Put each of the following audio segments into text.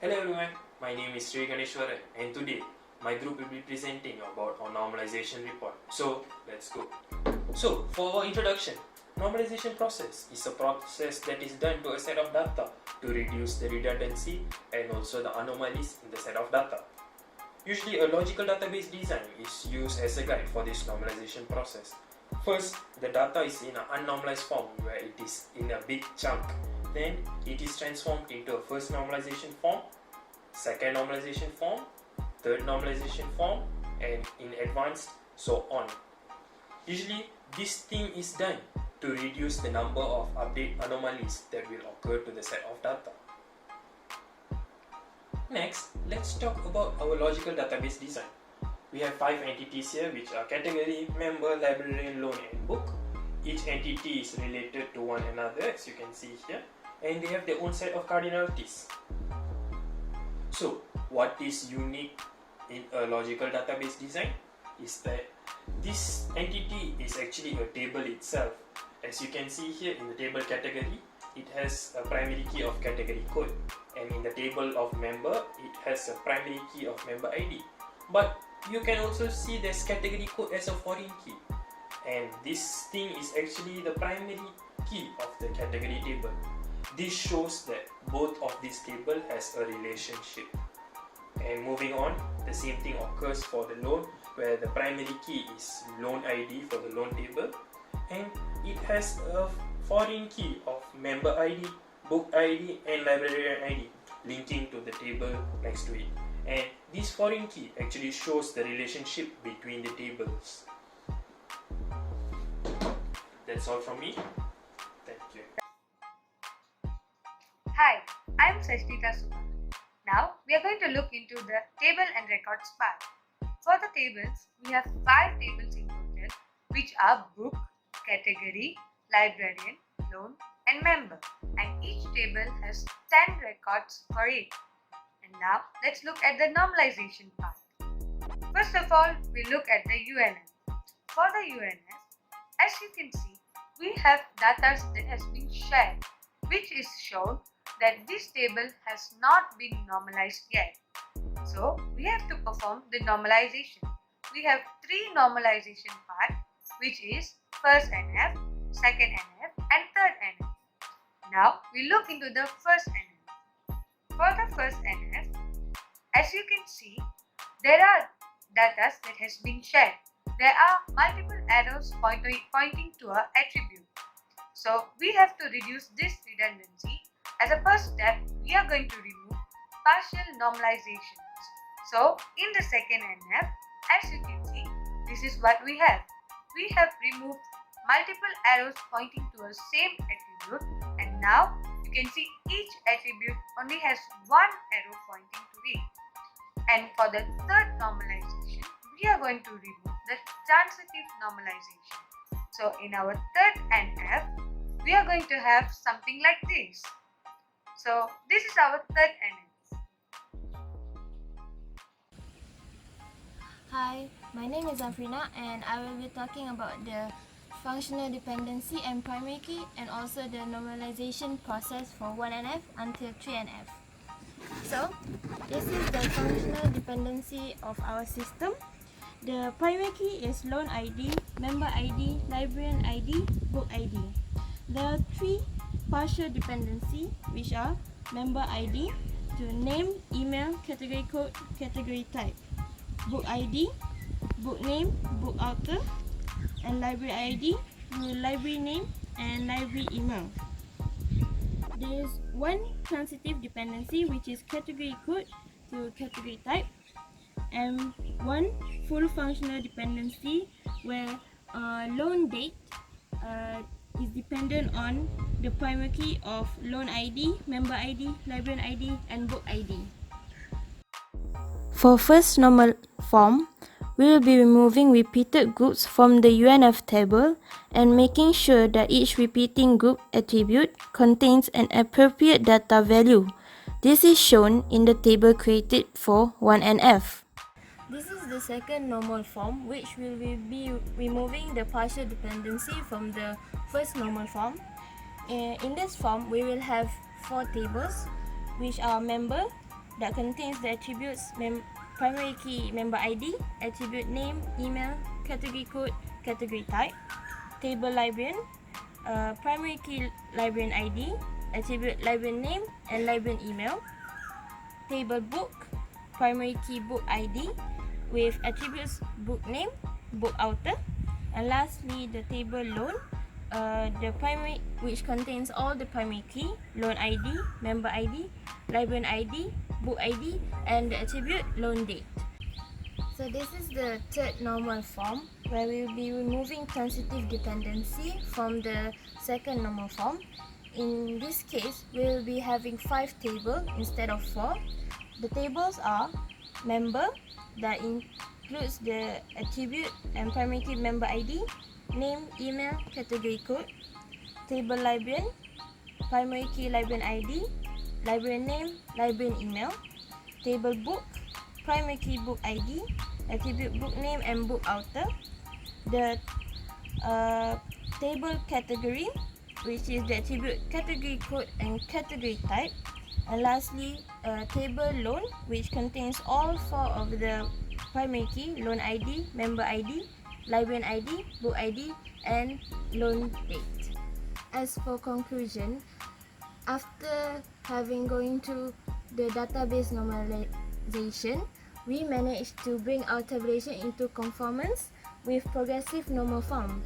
Hello everyone, my name is Sri Ganeshwaran and today my group will be presenting about our normalization report. So let's go. So for our introduction, normalization process is a process that is done to a set of data to reduce the redundancy and also the anomalies in the set of data. Usually a logical database design is used as a guide for this normalization process. First, the data is in an unnormalized form where it is in a big chunk. Then it is transformed into a first normalization form, second normalization form, third normalization form, and in advanced, so on. Usually this thing is done to reduce the number of update anomalies that will occur to the set of data. Next, let's talk about our logical database design. We have 5 entities here, which are category, member, librarian, loan, and book. Each entity is related to one another, as you can see here, and they have their own set of cardinalities. So, what is unique in a logical database design is that this entity is actually a table itself. As you can see here in the table category, it has a primary key of category code, and in the table of member, it has a primary key of member ID. But you can also see there's category code as a foreign key, and this thing is actually the primary key of the category table. This shows that both of these tables has a relationship. And moving on, the same thing occurs for the loan, where the primary key is loan ID for the loan table, and it has a foreign key of member ID, book ID, and librarian ID linking to the table next to it. And this foreign key actually shows the relationship between the tables. That's all from me. Thank you. Hi, I'm Sashnita Suma. Now we are going to look into the table and records part. For the tables, we have 5 tables in total, which are book, category, librarian, loan, and member. And each table has 10 records for it. And now let's look at the normalization part. First of all, we look at the UNF. For the UNF, as you can see, we have data that has been shared, which is shown that this table has not been normalized yet. So we have to perform the normalization. We have 3 normalization parts, which is first NF, second NF, and third NF. Now we look into the first NF. For the first NF, as you can see, there are data that has been shared. There are multiple arrows pointing to an attribute. So we have to reduce this redundancy. As a first step, we are going to remove partial normalizations. So in the second NF, as you can see, this is what we have. We have removed multiple arrows pointing to a same attribute, and now you can see each attribute only has one arrow pointing to it. And for the third normalization, we are going to remove the transitive normalization. So in our third NF, we are going to have something like this. So this is our third NF. Hi, my name is Afrina and I will be talking about the functional dependency and primary key, and also the normalization process for 1NF until 3NF. So, this is the functional dependency of our system. The primary key is loan ID, member ID, librarian ID, book ID. There are 3 partial dependency, which are member ID to name, email, category code, category type, book ID, book name, book author, and library ID to library name and library email. There is 1 transitive dependency, which is category code to category type, and 1 full functional dependency where loan date is dependent on the primary key of loan ID, member ID, librarian ID, and book ID. For first normal form, we will be removing repeated groups from the UNF table and making sure that each repeating group attribute contains an appropriate data value. This is shown in the table created for 1NF. This is the second normal form, which will be removing the partial dependency from the first normal form. In this form, we will have 4 tables, which are member, that contains the attributes primary key member ID, attribute name, email, category code, category type, table librarian, primary key librarian ID, attribute librarian name and librarian email, table book, primary key book ID with attributes book name, book author, and lastly the table loan, the primary which contains all the primary key, loan ID, member ID, librarian ID, book ID, and the attribute loan date. So this is the third normal form where we will be removing transitive dependency from the second normal form. In this case, we will be having 5 tables instead of 4. The tables are member, that includes the attribute and primary key member ID, name, email, category code, table librarian, primary key librarian ID, librarian name, librarian email, table book, primary key book ID, attribute book name and book author, the table category, which is the attribute category code and category type, and lastly table loan, which contains all 4 of the primary key, loan ID, member ID, librarian ID, book ID, and loan date. As for conclusion, after having going through the database normalization, we managed to bring our tabulation into conformance with progressive normal form.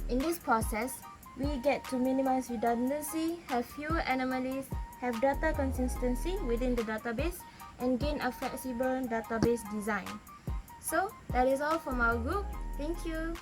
In this process, we get to minimize redundancy, have fewer anomalies, have data consistency within the database, and gain a flexible database design. So, that is all from our group. Thank you.